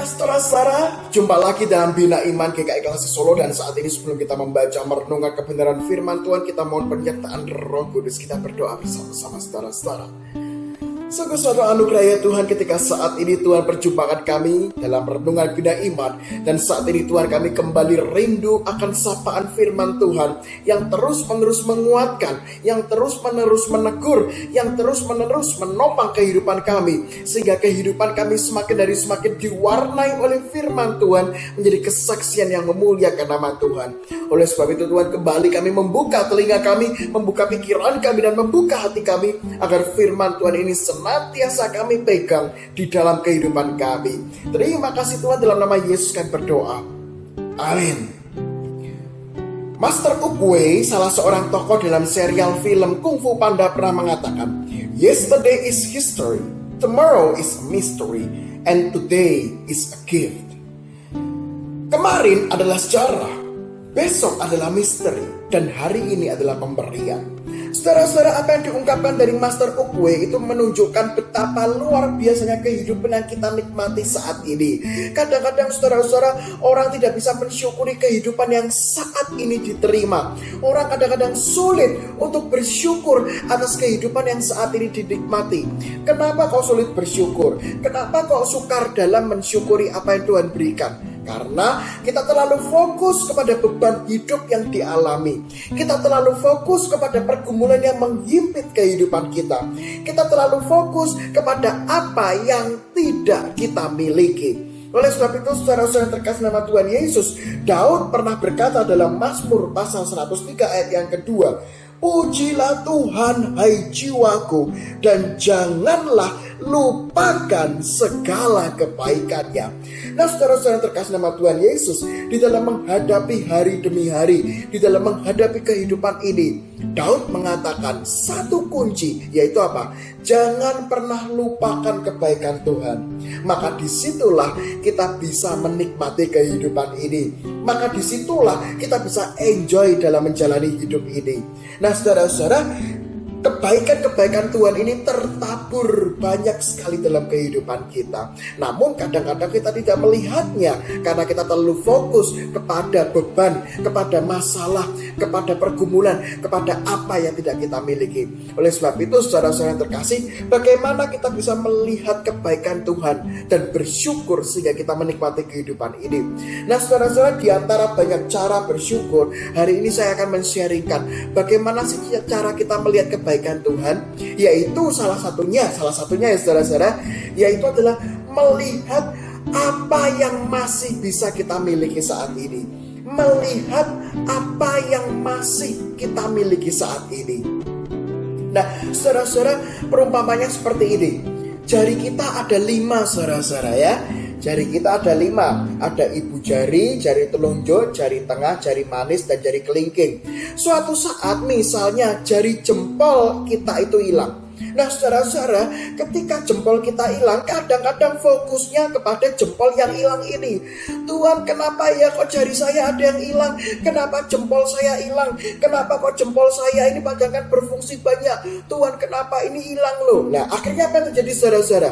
Saudara-saudara, jumpa lagi dalam Bina Iman GKI Klasik Solo. Dan saat ini sebelum kita membaca merenungkan kebenaran firman Tuhan, kita mohon penyertaan Roh Kudus. Kita berdoa bersama-sama saudara-saudara. Sungguh suatu anugerah ya Tuhan, ketika saat ini Tuhan perjumpakan kami dalam renungan Bina Iman. Dan saat ini Tuhan, kami kembali rindu akan sapaan firman Tuhan yang terus-menerus menguatkan, yang terus-menerus menegur, yang terus-menerus menopang kehidupan kami, sehingga kehidupan kami semakin diwarnai oleh firman Tuhan, menjadi kesaksian yang memuliakan nama Tuhan. Oleh sebab itu Tuhan, kembali kami membuka telinga kami, membuka pikiran kami, dan membuka hati kami, agar firman Tuhan ini senantiasa kami pegang di dalam kehidupan kami. Terima kasih Tuhan, dalam nama Yesus kami berdoa. Amin. Master Oogway, salah seorang tokoh dalam serial film Kung Fu Panda, pernah mengatakan, "Yesterday is history, tomorrow is a mystery, and today is a gift." Kemarin adalah sejarah, besok adalah misteri, dan hari ini adalah pemberian. Saudara-saudara, apa yang diungkapkan dari Master Oogway itu menunjukkan betapa luar biasanya kehidupan yang kita nikmati saat ini. Kadang-kadang saudara-saudara, orang tidak bisa mensyukuri kehidupan yang saat ini diterima. Orang kadang-kadang sulit untuk bersyukur atas kehidupan yang saat ini dinikmati. Kenapa kau sulit bersyukur? Kenapa kau sukar dalam mensyukuri apa yang Tuhan berikan? Karena kita terlalu fokus kepada beban hidup yang dialami. Kita terlalu fokus kepada pergumulan yang menghimpit kehidupan kita. Kita terlalu fokus kepada apa yang tidak kita miliki. Oleh sebab itu, saudara-saudara terkasih nama Tuhan Yesus, Daud pernah berkata dalam Mazmur pasal 103 ayat yang kedua, "Pujilah Tuhan, hai jiwaku, dan janganlah lupakan segala kebaikannya." Nah, saudara-saudara terkasih nama Tuhan Yesus, di dalam menghadapi hari demi hari, di dalam menghadapi kehidupan ini, Daud mengatakan satu kunci, yaitu apa? Jangan pernah lupakan kebaikan Tuhan. Maka disitulah kita bisa menikmati kehidupan ini. Maka disitulah kita bisa enjoy dalam menjalani hidup ini. Nah, saudara-saudara, kebaikan-kebaikan Tuhan ini tertabur banyak sekali dalam kehidupan kita. Namun kadang-kadang kita tidak melihatnya, karena kita terlalu fokus kepada beban, kepada masalah, kepada pergumulan, kepada apa yang tidak kita miliki. Oleh sebab itu, saudara-saudara yang terkasih, bagaimana kita bisa melihat kebaikan Tuhan dan bersyukur sehingga kita menikmati kehidupan ini. Nah, saudara-saudara, di antara banyak cara bersyukur, hari ini saya akan men-sharingkan bagaimana sih cara kita melihat kebaikan Tuhan, yaitu salah satunya ya saudara-saudara, yaitu adalah melihat apa yang masih bisa kita miliki saat ini. Melihat apa yang masih kita miliki saat ini. Nah, saudara-saudara, perumpamannya seperti ini. Jari kita ada 5, saudara-saudara ya. Jari kita ada 5. Ada ibu jari, jari telunjuk, jari tengah, jari manis, dan jari kelingking. Suatu saat misalnya jari jempol kita itu hilang. Nah, saudara-saudara, ketika jempol kita hilang, kadang-kadang fokusnya kepada jempol yang hilang ini. Tuhan, kenapa ya kok jari saya ada yang hilang? Kenapa jempol saya hilang? Kenapa kok jempol saya ini padahal kan berfungsi banyak? Tuhan, kenapa ini hilang loh? Nah, akhirnya apa yang terjadi, saudara-saudara?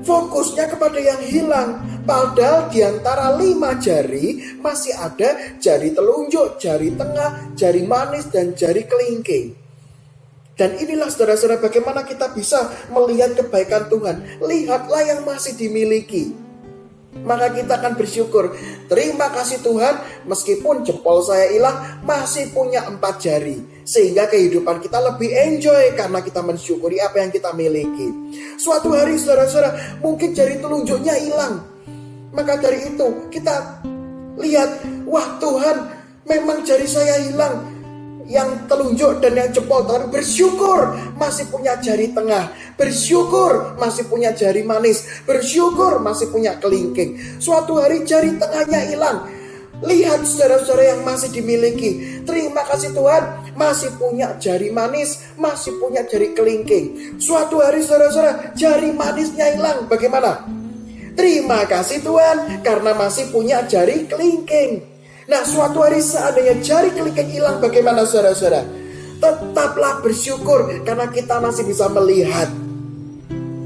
Fokusnya kepada yang hilang. Padahal di antara 5 jari masih ada jari telunjuk, jari tengah, jari manis, dan jari kelingking. Dan inilah saudara-saudara bagaimana kita bisa melihat kebaikan Tuhan. Lihatlah yang masih dimiliki. Maka kita akan bersyukur. Terima kasih Tuhan, meskipun jempol saya hilang, masih punya 4 jari. Sehingga kehidupan kita lebih enjoy karena kita mensyukuri apa yang kita miliki. Suatu hari saudara-saudara, mungkin jari telunjuknya hilang. Maka dari itu kita lihat, wah Tuhan, memang jari saya hilang, yang telunjuk dan yang jempol, tapi bersyukur masih punya jari tengah, bersyukur masih punya jari manis, bersyukur masih punya kelingking. Suatu hari jari tengahnya hilang, lihat saudara-saudara yang masih dimiliki. Terima kasih Tuhan, masih punya jari manis, masih punya jari kelingking. Suatu hari saudara-saudara jari manisnya hilang, bagaimana? Terima kasih Tuhan, karena masih punya jari kelingking. Nah, suatu hari seandainya jari kelingking hilang, bagaimana saudara-saudara? Tetaplah bersyukur karena kita masih bisa melihat.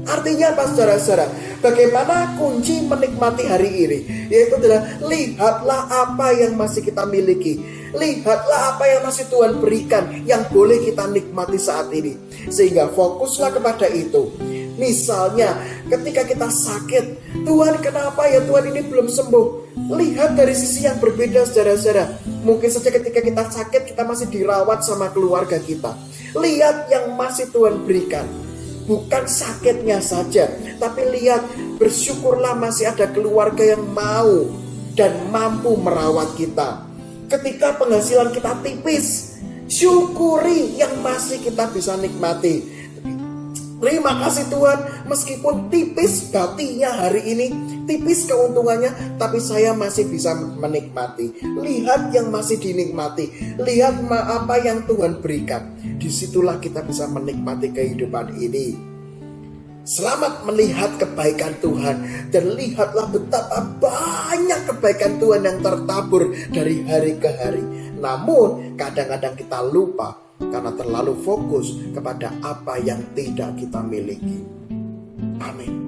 Artinya apa saudara-saudara? Bagaimana kunci menikmati hari ini? Yaitu adalah lihatlah apa yang masih kita miliki. Lihatlah apa yang masih Tuhan berikan yang boleh kita nikmati saat ini. Sehingga fokuslah kepada itu. Misalnya ketika kita sakit, Tuhan kenapa ya Tuhan ini belum sembuh? Lihat dari sisi yang berbeda saudara-saudara. Mungkin saja ketika kita sakit kita masih dirawat sama keluarga kita. Lihat yang masih Tuhan berikan. Bukan sakitnya saja, tapi lihat, bersyukurlah masih ada keluarga yang mau dan mampu merawat kita. Ketika penghasilan kita tipis, syukuri yang masih kita bisa nikmati. Terima kasih Tuhan, meskipun tipis batinya hari ini, tipis keuntungannya, tapi saya masih bisa menikmati. Lihat yang masih dinikmati, lihat apa yang Tuhan berikan. Disitulah kita bisa menikmati kehidupan ini. Selamat melihat kebaikan Tuhan, dan lihatlah betapa banyak kebaikan Tuhan yang tertabur dari hari ke hari. Namun kadang-kadang kita lupa karena terlalu fokus kepada apa yang tidak kita miliki. Amin.